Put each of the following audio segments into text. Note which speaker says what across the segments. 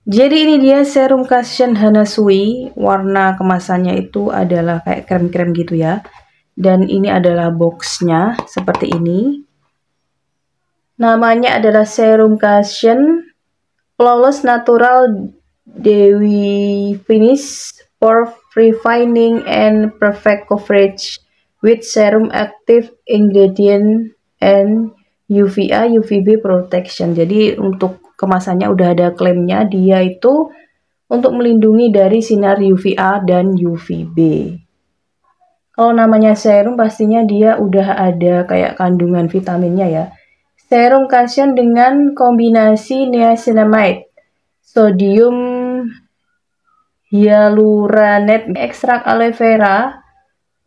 Speaker 1: Jadi ini dia serum cushion Hanasui, warna kemasannya itu adalah kayak krem-krem gitu ya. Dan ini adalah boxnya seperti ini. Namanya adalah serum cushion Flawless Natural Dewy Finish for Refining and Perfect Coverage with Serum Active Ingredient and UVA UVB Protection. Jadi untuk kemasannya udah ada klaimnya, dia itu untuk melindungi dari sinar UVA dan UVB. Kalau namanya serum pastinya dia udah ada kayak kandungan vitaminnya ya. Serum cushion dengan kombinasi niacinamide, sodium hyaluronate, ekstrak aloe vera,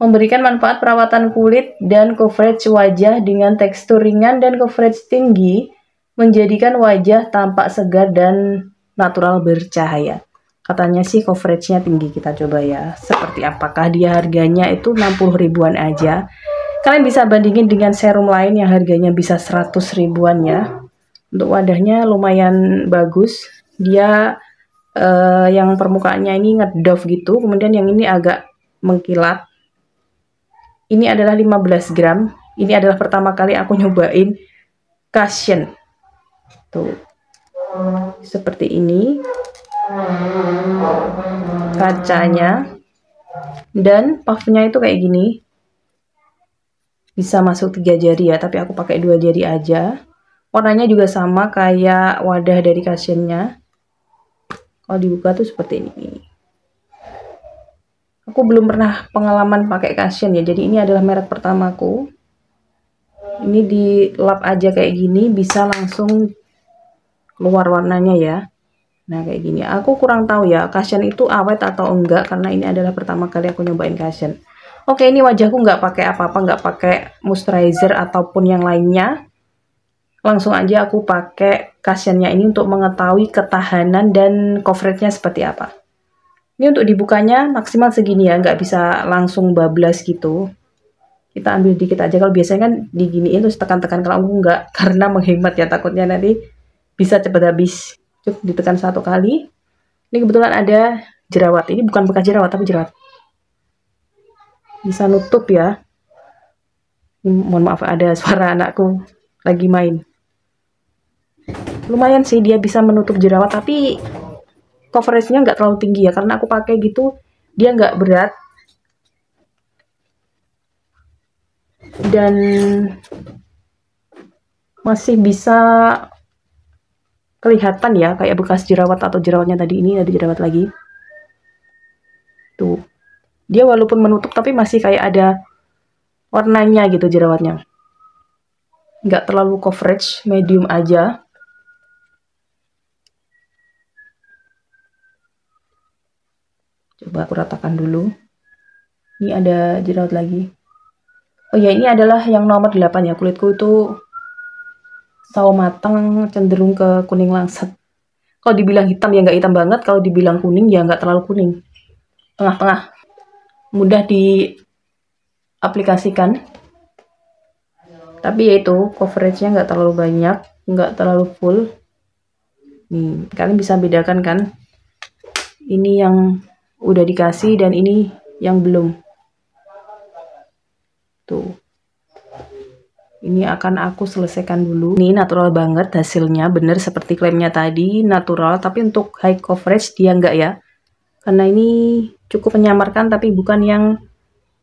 Speaker 1: memberikan manfaat perawatan kulit dan coverage wajah dengan tekstur ringan dan coverage tinggi, menjadikan wajah tampak segar dan natural bercahaya. Katanya sih coveragenya tinggi, kita coba ya. Seperti apakah dia, harganya itu 60 ribuan aja. Kalian bisa bandingin dengan serum lain yang harganya bisa 100 ribuan ya. Untuk wadahnya lumayan bagus. Dia yang permukaannya ini ngedove gitu, kemudian yang ini agak mengkilat. Ini adalah 15 gram. Ini adalah pertama kali aku nyobain cushion. Tuh. Seperti ini. Kacanya. Dan puffnya itu kayak gini. Bisa masuk 3 jari ya, tapi aku pakai 2 jari aja. Warnanya juga sama kayak wadah dari cushionnya. Kalau dibuka tuh seperti ini. Aku belum pernah pengalaman pakai cushion ya, jadi ini adalah merek pertamaku. Ini dilap aja kayak gini, bisa langsung keluar warnanya ya. Nah kayak gini, aku kurang tahu ya cushion itu awet atau enggak, karena ini adalah pertama kali aku nyobain cushion. Oke, ini wajahku nggak pakai apa-apa, nggak pakai moisturizer ataupun yang lainnya. Langsung aja aku pakai cushionnya ini untuk mengetahui ketahanan dan coveragenya seperti apa. Ini untuk dibukanya maksimal segini ya, nggak bisa langsung bablas gitu. Kita ambil dikit aja, kalau biasanya kan diginiin terus tekan-tekan, kalau aku nggak, karena menghemat ya, takutnya nanti bisa cepat habis. Cukup ditekan 1 kali. Ini kebetulan ada jerawat, ini bukan bekas jerawat tapi jerawat. Bisa nutup ya. Ini, mohon maaf ada suara anakku lagi main. Lumayan sih dia bisa menutup jerawat, tapi coveragenya nggak terlalu tinggi ya, karena aku pakai gitu, dia nggak berat dan masih bisa kelihatan ya kayak bekas jerawat atau jerawatnya tadi. Ini ada jerawat lagi tuh, dia walaupun menutup tapi masih kayak ada warnanya gitu jerawatnya, nggak terlalu coverage, medium aja. Coba aku ratakan dulu. Ini ada jerawat lagi. Oh ya, ini adalah yang nomor 8 ya. Kulitku itu sawo matang, cenderung ke kuning langsat. Kalau dibilang hitam ya nggak hitam banget, kalau dibilang kuning ya nggak terlalu kuning. Tengah-tengah. Mudah diaplikasikan. Tapi yaitu coveragenya nggak terlalu banyak, nggak terlalu full. Nih, kalian bisa bedakan kan? Ini yang udah dikasih dan ini yang belum. Tuh. Ini akan aku selesaikan dulu. Ini natural banget hasilnya, bener seperti klaimnya tadi, natural. Tapi untuk high coverage dia enggak ya. Karena ini cukup menyamarkan, tapi bukan yang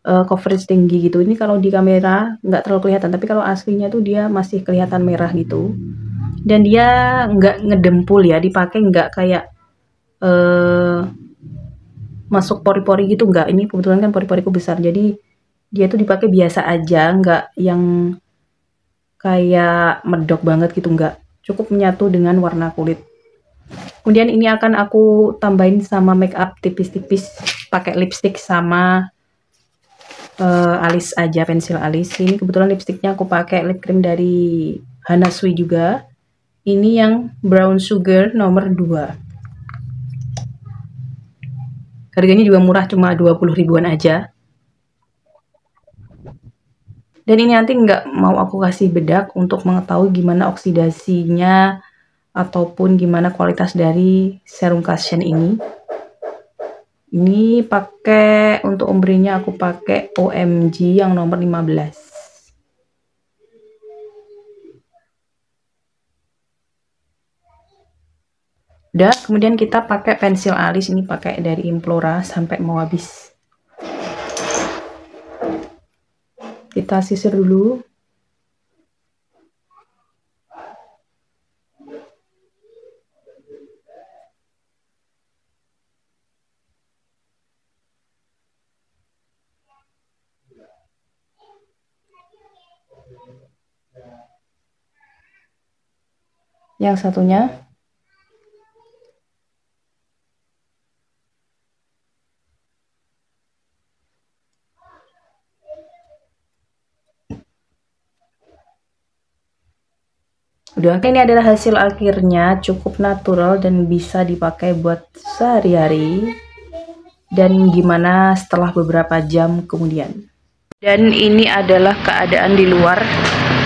Speaker 1: coverage tinggi gitu. Ini kalau di kamera nggak terlalu kelihatan, tapi kalau aslinya tuh dia masih kelihatan merah gitu. Dan dia nggak ngedempul ya, dipakai nggak kayak masuk pori-pori gitu, nggak. Ini kebetulan kan pori-poriku besar, jadi dia tuh dipakai biasa aja, nggak yang kayak medok banget gitu, nggak. Cukup menyatu dengan warna kulit. Kemudian ini akan aku tambahin sama make up tipis-tipis, pakai lipstick sama alis aja, pensil alis. Ini kebetulan lipsticknya aku pakai lip cream dari Hanasui juga. Ini yang brown sugar nomor 2. Harganya juga murah, cuma 20 ribuan aja. Dan ini nanti nggak mau aku kasih bedak untuk mengetahui gimana oksidasinya ataupun gimana kualitas dari serum cushion ini. Ini pakai untuk ombrenya aku pakai OMG yang nomor 15. Udah, kemudian kita pakai pensil alis, ini pakai dari Implora sampai mau habis. Kita sisir dulu. Yang satunya udah. Ini adalah hasil akhirnya, cukup natural dan bisa dipakai buat sehari-hari. Dan gimana setelah beberapa jam kemudian. Dan ini adalah keadaan di luar.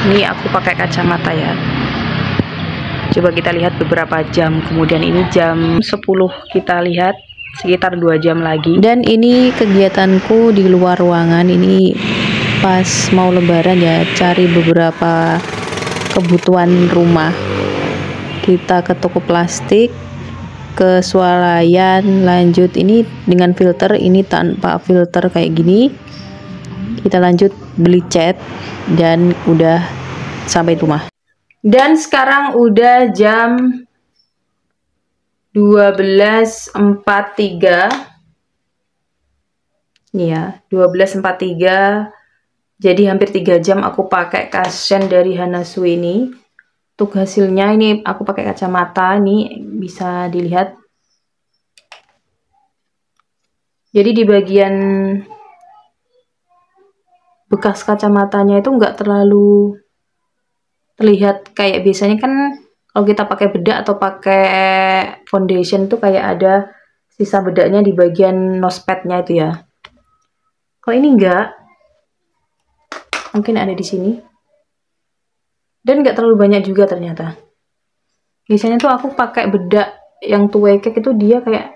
Speaker 1: Ini aku pakai kacamata ya. Coba kita lihat beberapa jam kemudian. Ini jam 10, kita lihat sekitar 2 jam lagi. Dan ini kegiatanku di luar ruangan. Ini pas mau lebaran ya, cari beberapa kebutuhan rumah. Kita ke toko plastik, ke swalayan, lanjut ini dengan filter, ini tanpa filter kayak gini. Kita lanjut beli cat dan udah sampai rumah. Dan sekarang udah jam 12.43. Nih ya, 12.43. Jadi hampir 3 jam aku pakai cushion dari Hanasu ini. Untuk hasilnya ini aku pakai kacamata, nih bisa dilihat. Jadi di bagian bekas kacamatanya itu nggak terlalu terlihat kayak biasanya kan kalau kita pakai bedak atau pakai foundation tuh kayak ada sisa bedaknya di bagian nosepadnya itu ya. Kalau ini enggak, mungkin ada di sini. Dan nggak terlalu banyak juga ternyata. Biasanya tuh aku pakai bedak yang two-way cake itu dia kayak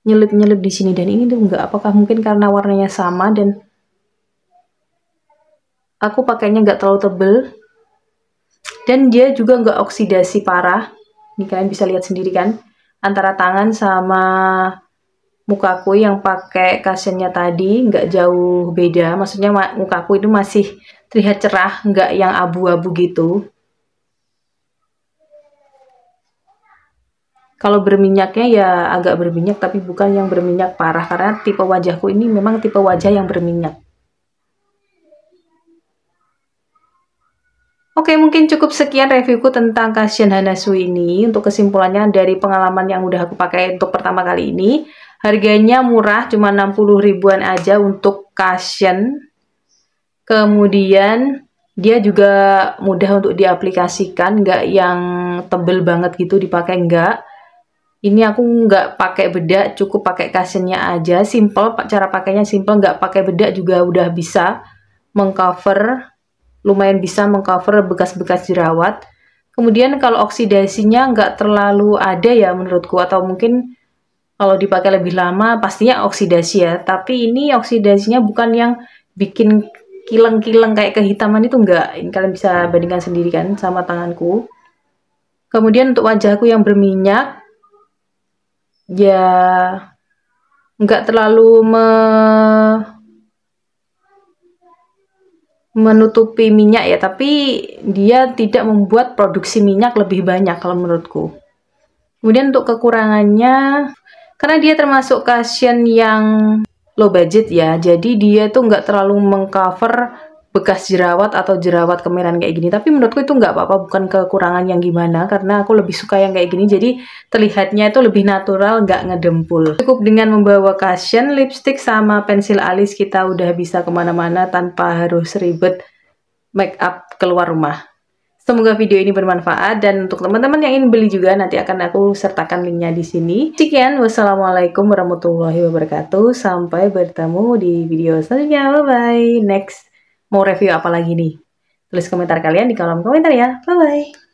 Speaker 1: nyelip-nyelip di sini, dan ini tuh enggak. Apakah mungkin karena warnanya sama dan aku pakainya nggak terlalu tebel, dan dia juga nggak oksidasi parah. Ini kalian bisa lihat sendiri kan, antara tangan sama mukaku yang pakai cushionnya tadi nggak jauh beda. Maksudnya mukaku itu masih terlihat cerah, nggak yang abu-abu gitu. Kalau berminyaknya ya agak berminyak, tapi bukan yang berminyak parah, karena tipe wajahku ini memang tipe wajah yang berminyak. Oke, mungkin cukup sekian reviewku tentang cushion Hanasu ini. Untuk kesimpulannya dari pengalaman yang udah aku pakai untuk pertama kali ini, harganya murah, cuma 60 ribuan aja untuk cushion. Kemudian dia juga mudah untuk diaplikasikan, nggak yang tebel banget gitu dipakai, nggak. Ini aku nggak pakai bedak, cukup pakai cushionnya aja, simple. Cara pakainya simple, nggak pakai bedak juga udah bisa mengcover, lumayan bisa mengcover bekas-bekas jerawat. Kemudian kalau oksidasinya nggak terlalu ada ya menurutku, atau mungkin kalau dipakai lebih lama pastinya oksidasi ya, tapi ini oksidasinya bukan yang bikin kileng-kileng kayak kehitaman itu, enggak. Ini kalian bisa bandingkan sendiri kan sama tanganku. Kemudian untuk wajahku yang berminyak, ya nggak terlalu menutupi minyak ya, tapi dia tidak membuat produksi minyak lebih banyak kalau menurutku. Kemudian untuk kekurangannya, karena dia termasuk cushion yang low budget ya, jadi dia tuh nggak terlalu mengcover bekas jerawat atau jerawat kemerahan kayak gini. Tapi menurutku itu nggak apa-apa, bukan kekurangan yang gimana, karena aku lebih suka yang kayak gini, jadi terlihatnya itu lebih natural, nggak ngedempul. Cukup dengan membawa cushion, lipstick, sama pensil alis, kita udah bisa kemana-mana tanpa harus ribet make up keluar rumah. Semoga video ini bermanfaat, dan untuk teman-teman yang ingin beli juga nanti akan aku sertakan linknya di sini. Sekian, wassalamualaikum warahmatullahi wabarakatuh. Sampai bertemu di video selanjutnya. Bye bye. Next mau review apa lagi nih? Tulis komentar kalian di kolom komentar ya. Bye bye.